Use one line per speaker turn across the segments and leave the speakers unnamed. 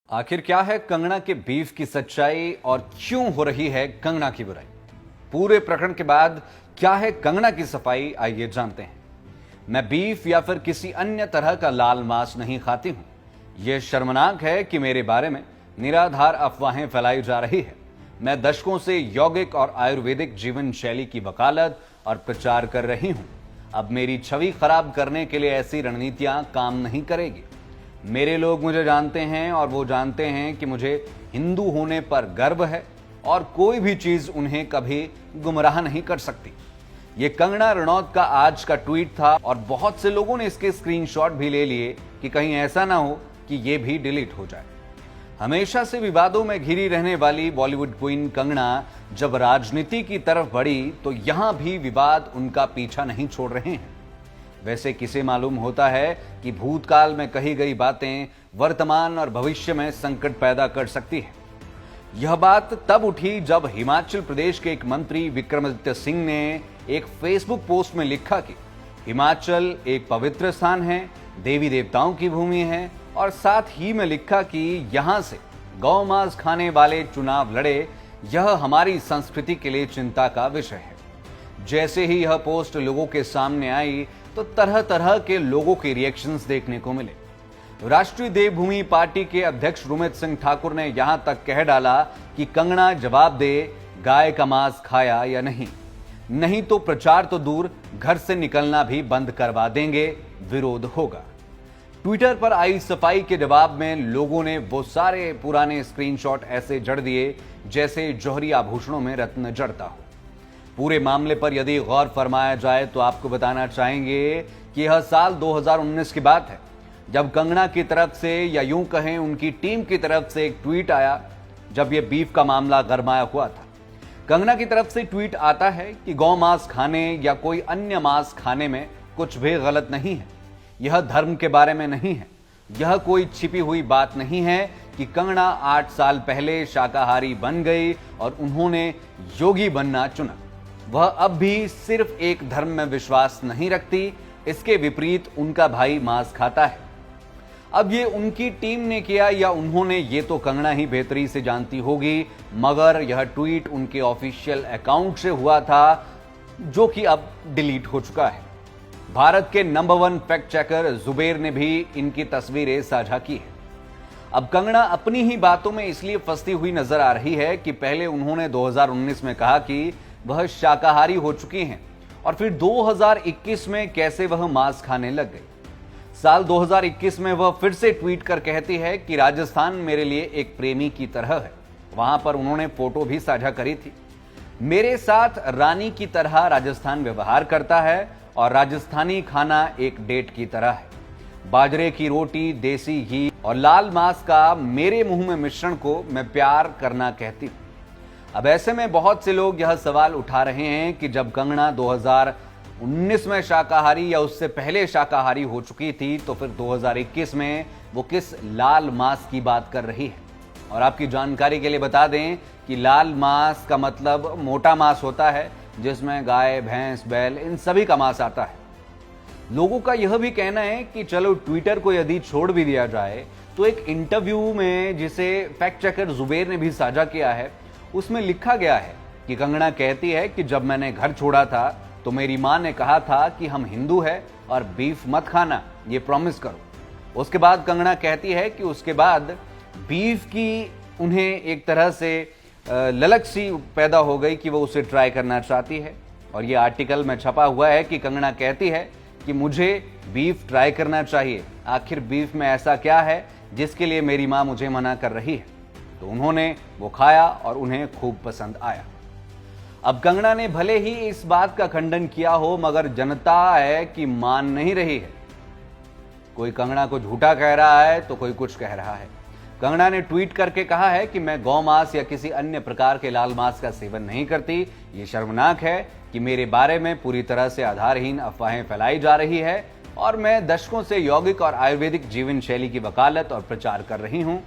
आखिर क्या है कंगना के बीफ की सच्चाई और क्यों हो रही है कंगना की बुराई? पूरे प्रकरण के बाद क्या है कंगना की सफाई, आइए जानते हैं। मैं बीफ या फिर किसी अन्य तरह का लाल मांस नहीं खाती हूं। यह शर्मनाक है कि मेरे बारे में निराधार अफवाहें फैलाई जा रही है। मैं दशकों से यौगिक और आयुर्वेदिक जीवन शैली की वकालत और प्रचार कर रही हूं। अब मेरी छवि खराब करने के लिए ऐसी रणनीतियां काम नहीं करेगी। मेरे लोग मुझे जानते हैं और वो जानते हैं कि मुझे हिंदू होने पर गर्व है और कोई भी चीज उन्हें कभी गुमराह नहीं कर सकती। ये कंगना रनौत का आज का ट्वीट था और बहुत से लोगों ने इसके स्क्रीनशॉट भी ले लिए कि कहीं ऐसा ना हो कि ये भी डिलीट हो जाए। हमेशा से विवादों में घिरी रहने वाली बॉलीवुड क्वीन कंगना जब राजनीति की तरफ बढ़ी तो यहां भी विवाद उनका पीछा नहीं छोड़ रहे हैं। वैसे किसे मालूम होता है कि भूतकाल में कही गई बातें वर्तमान और भविष्य में संकट पैदा कर सकती है। यह बात तब उठी जब हिमाचल प्रदेश के एक मंत्री विक्रमादित्य सिंह ने एक फेसबुक पोस्ट में लिखा कि हिमाचल एक पवित्र स्थान है, देवी देवताओं की भूमि है, और साथ ही में लिखा कि यहां से गौ मांस खाने वाले चुनाव लड़े, यह हमारी संस्कृति के लिए चिंता का विषय है। जैसे ही यह पोस्ट लोगों के सामने आई तो तरह तरह के लोगों के रिएक्शंस देखने को मिले। राष्ट्रीय देवभूमि पार्टी के अध्यक्ष रुमित सिंह ठाकुर ने यहां तक कह डाला कि कंगना जवाब दे, गाय का मांस खाया या नहीं तो प्रचार तो दूर, घर से निकलना भी बंद करवा देंगे, विरोध होगा। ट्विटर पर आई सफाई के जवाब में लोगों ने वो सारे पुराने स्क्रीनशॉट ऐसे जड़ दिए जैसे जौहरी आभूषणों में रत्न जड़ता हो। पूरे मामले पर यदि गौर फरमाया जाए तो आपको बताना चाहेंगे कि यह साल 2019 की बात है, जब कंगना की तरफ से या यूं कहें उनकी टीम की तरफ से एक ट्वीट आया जब यह बीफ का मामला गरमाया हुआ था। कंगना की तरफ से ट्वीट आता है कि गौ मांस खाने या कोई अन्य मांस खाने में कुछ भी गलत नहीं है। यह धर्म के बारे में नहीं है। यह कोई छिपी हुई बात नहीं है कि कंगना 8 साल पहले शाकाहारी बन गई और उन्होंने योगी बनना चुना। वह अब भी सिर्फ एक धर्म में विश्वास नहीं रखती, इसके विपरीत उनका भाई मांस खाता है। अब ये उनकी टीम ने किया या उन्होंने, ये तो कंगना ही बेहतरी से जानती होगी, मगर यह ट्वीट उनके ऑफिशियल अकाउंट से हुआ था जो कि अब डिलीट हो चुका है। भारत के नंबर 1 फैक्ट चेकर जुबेर ने भी इनकी तस्वीरें साझा की है। अब कंगना अपनी ही बातों में इसलिए फंसती हुई नजर आ रही है कि पहले उन्होंने 2019 में कहा कि वह शाकाहारी हो चुकी हैं और फिर 2021 में कैसे वह मांस खाने लग गई। साल 2021 में वह फिर से ट्वीट कर कहती है कि राजस्थान मेरे लिए एक प्रेमी की तरह है। वहां पर उन्होंने फोटो भी साझा करी थी। मेरे साथ रानी की तरह राजस्थान व्यवहार करता है और राजस्थानी खाना एक डेट की तरह है। बाजरे की रोटी, देसी घी और लाल मांस का मेरे मुंह में मिश्रण को मैं प्यार करना कहती हूं। अब ऐसे में बहुत से लोग यह सवाल उठा रहे हैं कि जब कंगना 2019 में शाकाहारी या उससे पहले शाकाहारी हो चुकी थी तो फिर 2021 में वो किस लाल मांस की बात कर रही है। और आपकी जानकारी के लिए बता दें कि लाल मांस का मतलब मोटा मांस होता है जिसमें गाय, भैंस, बैल, इन सभी का मांस आता है। लोगों का यह भी कहना है कि चलो ट्विटर को यदि छोड़ भी दिया जाए तो एक इंटरव्यू में जिसे फैक्ट चेकर जुबेर ने भी साझा किया है उसमें लिखा गया है कि कंगना कहती है कि जब मैंने घर छोड़ा था तो मेरी मां ने कहा था कि हम हिंदू हैं और बीफ मत खाना, ये प्रॉमिस करो। उसके बाद कंगना कहती है कि उसके बाद बीफ की उन्हें एक तरह से ललक सी पैदा हो गई कि वो उसे ट्राई करना चाहती है। और ये आर्टिकल में छपा हुआ है कि कंगना कहती है कि मुझे बीफ ट्राई करना चाहिए, आखिर बीफ में ऐसा क्या है जिसके लिए मेरी मां मुझे मना कर रही है। तो उन्होंने वो खाया और उन्हें खूब पसंद आया। अब कंगना ने भले ही इस बात का खंडन किया हो मगर जनता है कि मान नहीं रही है। कोई कंगना को झूठा कह रहा है तो कोई कुछ कह रहा है। कंगना ने ट्वीट करके कहा है कि मैं गौ मांस या किसी अन्य प्रकार के लाल मांस का सेवन नहीं करती। ये शर्मनाक है कि मेरे बारे में पूरी तरह से आधारहीन अफवाहें फैलाई जा रही है और मैं दशकों से यौगिक और आयुर्वेदिक जीवन शैली की वकालत और प्रचार कर रही हूं।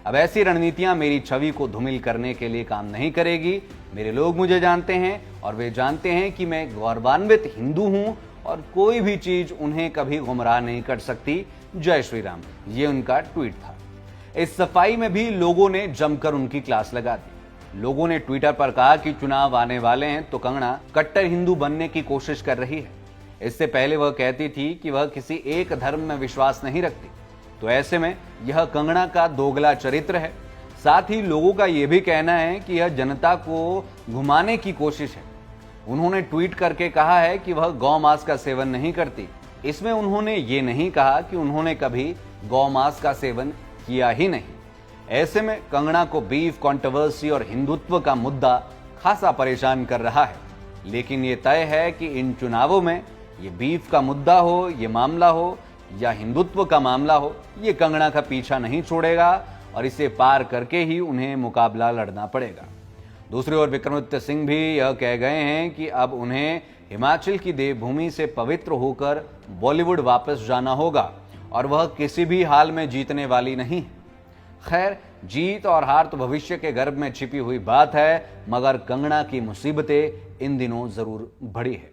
अब ऐसी रणनीतियां मेरी छवि को धूमिल करने के लिए काम नहीं करेगी। मेरे लोग मुझे जानते हैं और वे जानते हैं कि मैं गौरवान्वित हिंदू हूं और कोई भी चीज उन्हें कभी गुमराह नहीं कर सकती। जय श्री राम, ये उनका ट्वीट था। इस सफाई में भी लोगों ने जमकर उनकी क्लास लगा दी। लोगों ने ट्विटर पर कहा कि चुनाव आने वाले हैं तो कंगना कट्टर हिंदू बनने की कोशिश कर रही है। इससे पहले वह कहती थी कि वह किसी एक धर्म में विश्वास नहीं रखती, तो ऐसे में यह कंगना का दोगला चरित्र है। साथ ही लोगों का यह भी कहना है कि यह जनता को घुमाने की कोशिश है। उन्होंने ट्वीट करके कहा है कि वह गौ मांस का सेवन नहीं करती। इसमें उन्होंने ये नहीं कहा कि उन्होंने कभी गौ मांस का सेवन किया ही नहीं। ऐसे में कंगना को बीफ कंट्रोवर्सी और हिंदुत्व का मुद्दा खासा परेशान कर रहा है। लेकिन ये तय है कि इन चुनावों में ये बीफ का मुद्दा हो, ये मामला हो या हिंदुत्व का मामला हो, ये कंगना का पीछा नहीं छोड़ेगा और इसे पार करके ही उन्हें मुकाबला लड़ना पड़ेगा। दूसरी ओर विक्रमादित्य सिंह भी यह कह गए हैं कि अब उन्हें हिमाचल की देवभूमि से पवित्र होकर बॉलीवुड वापस जाना होगा और वह किसी भी हाल में जीतने वाली नहीं है। खैर, जीत और हार तो भविष्य के गर्भ में छिपी हुई बात है, मगर कंगना की मुसीबतें इन दिनों जरूर बढ़ी है।